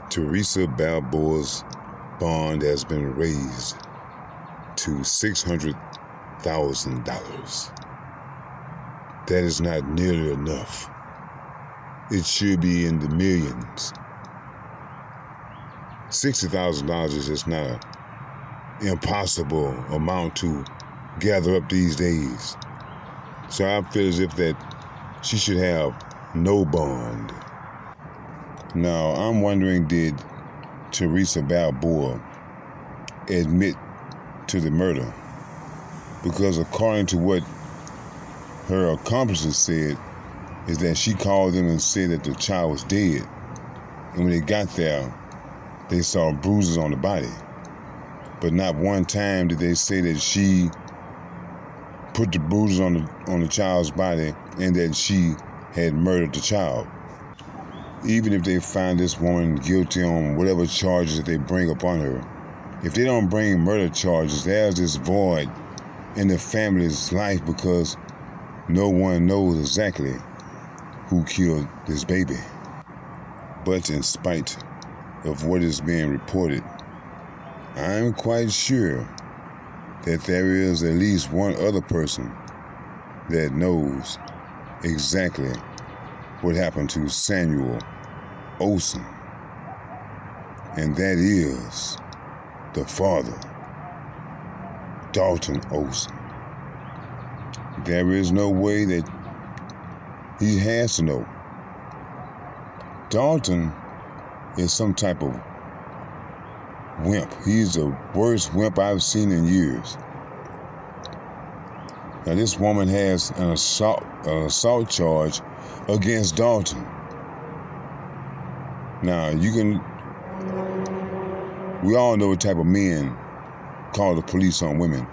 Theresa Balboa's bond has been raised to $600,000. That is not nearly enough. It should be in the millions. $60,000 is just not an impossible amount to gather up these days. So I feel as if that she should have no bond. Now, I'm wondering, did Theresa Balboa admit to the murder? Because according to what her accomplices said, is that she called them and said that the child was dead. And when they got there, they saw bruises on the body. But not one time did they say that she put the bruises on the child's body and that she had murdered the child. Even if they find this woman guilty on whatever charges that they bring upon her, if they don't bring murder charges, there's this void in the family's life because no one knows exactly who killed this baby. But in spite of what is being reported, I'm quite sure that there is at least one other person that knows exactly what happened to Samuel Olson, and that is the father, Dalton Olson. There is no way that he has to know. Dalton is some type of wimp. He's the worst wimp I've seen in years. Now, this woman has an assault charge against Dalton. Now, we all know what type of men call the police on women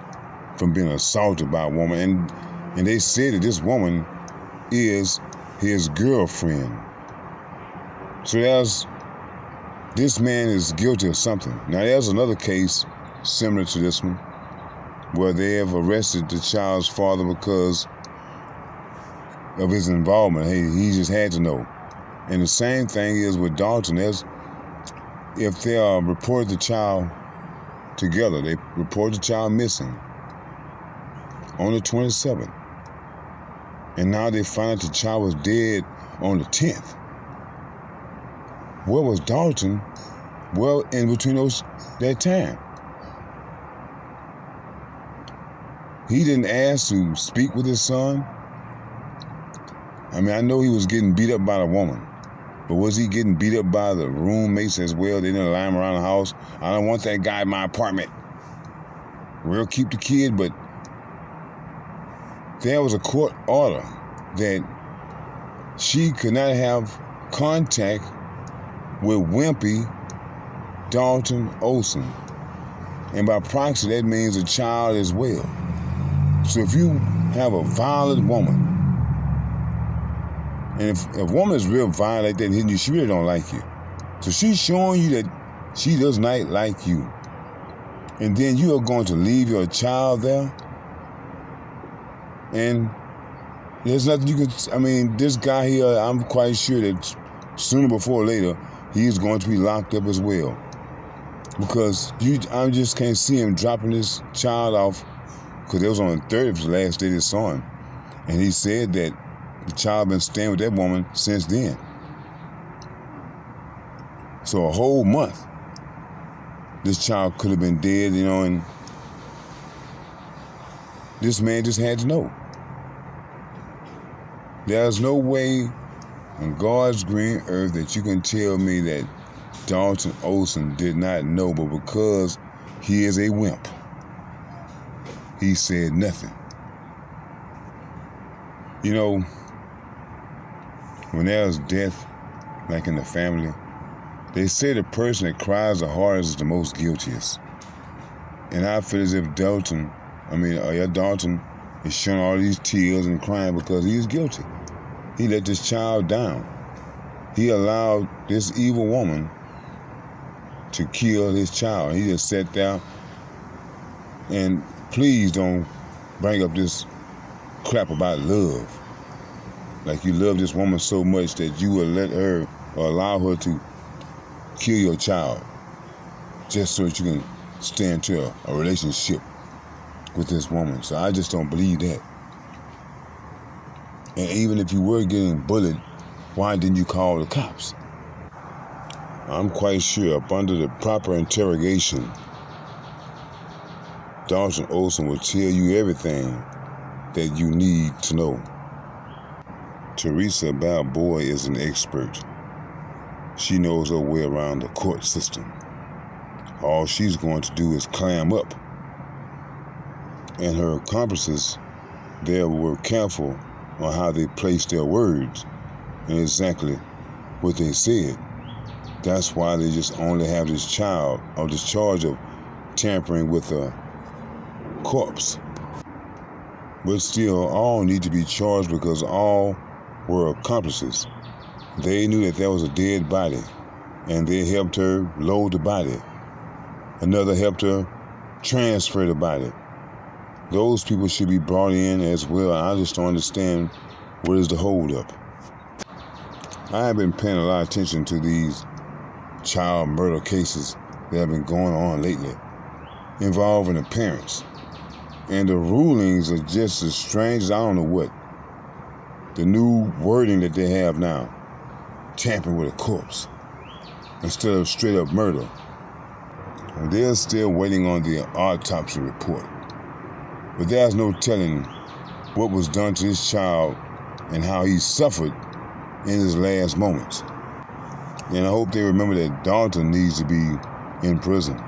from being assaulted by a woman. And they said that this woman is his girlfriend. So this man is guilty of something. Now, there's another case similar to this one where they have arrested the child's father because of his involvement. Hey, he just had to know. And the same thing is with Dalton. If they reported the child together, they reported the child missing on the 27th. And now they find out the child was dead on the 10th. Where was Dalton? Well, in between that time. He didn't ask to speak with his son. I mean, I know he was getting beat up by the woman, but was he getting beat up by the roommates as well? They didn't allow him around the house. I don't want that guy in my apartment. We'll keep the kid, but there was a court order that she could not have contact with wimpy Dalton Olson. And by proxy, that means a child as well. So if you have a violent woman, and if a woman is real violent like that, hitting you, she really don't like you. So she's showing you that she does not like you. And then you are going to leave your child there? And there's nothing you can, this guy here, I'm quite sure that sooner before or later, he's going to be locked up as well. Because I just can't see him dropping this child off, because it was on the 30th, the last day they saw him. And he said that the child been staying with that woman since then. So a whole month, this child could have been dead, and this man just had to know. There's no way on God's green earth that you can tell me that Dalton Olson did not know, but because he is a wimp, he said nothing. When there's death, like in the family, they say the person that cries the hardest is the most guiltiest. And I feel as if Dalton is showing all these tears and crying because he's guilty. He let this child down. He allowed this evil woman to kill his child. He just sat there and please don't bring up this crap about love. Like you love this woman so much that you will let her or allow her to kill your child just so that you can stay into a relationship with this woman. So I just don't believe that. And even if you were getting bullied, why didn't you call the cops? I'm quite sure up under the proper interrogation, Dalton Olson will tell you everything that you need to know. Theresa Balboa is an expert. She knows her way around the court system. All she's going to do is clam up. And her accomplices, they were careful on how they placed their words and exactly what they said. That's why they just only have this child or this charge of tampering with a corpse. But still, all need to be charged because all were accomplices. They knew that there was a dead body, and they helped her load the body. Another helped her transfer the body. Those people should be brought in as well. I just don't understand what is the holdup. I have been paying a lot of attention to these child murder cases that have been going on lately involving the parents. And the rulings are just as strange as I don't know what. The new wording that they have now, tampering with a corpse instead of straight up murder. And they're still waiting on the autopsy report. But there's no telling what was done to this child and how he suffered in his last moments. And I hope they remember that Dalton needs to be in prison.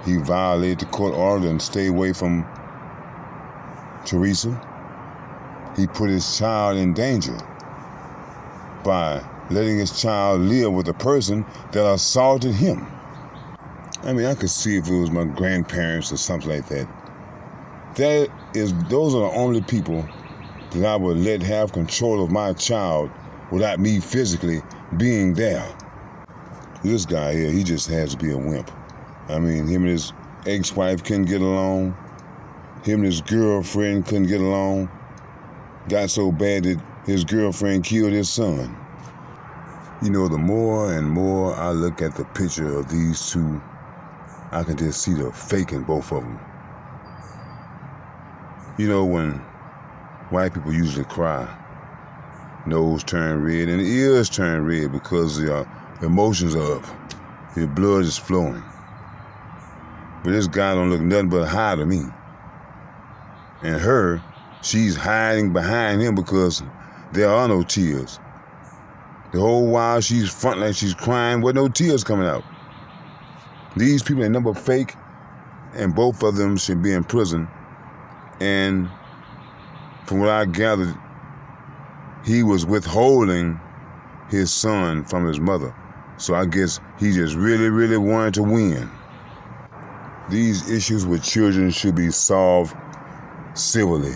He violated the court order and stayed away from Theresa. He put his child in danger by letting his child live with a person that assaulted him. I mean, I could see if it was my grandparents or something like that. Those are the only people that I would let have control of my child without me physically being there. This guy here, he just has to be a wimp. I mean, him and his ex-wife couldn't get along. Him and his girlfriend couldn't get along. Got so bad that his girlfriend killed his son. You know, the more and more I look at the picture of these two, I can just see the fake in both of them. You know, when white people usually cry, nose turn red and the ears turn red because their emotions are up. Their blood is flowing. But this guy don't look nothing but high to me. And her, she's hiding behind him because there are no tears. The whole while she's fronting like she's crying with no tears coming out. These people ain't nothing but fake, and both of them should be in prison. And from what I gathered, he was withholding his son from his mother. So I guess he just really, really wanted to win. These issues with children should be solved civilly.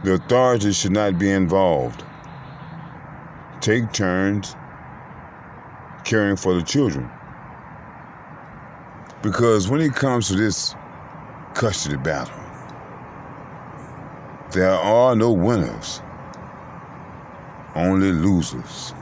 The authorities should not be involved. Take turns caring for the children. Because when it comes to this custody battle, there are no winners, only losers.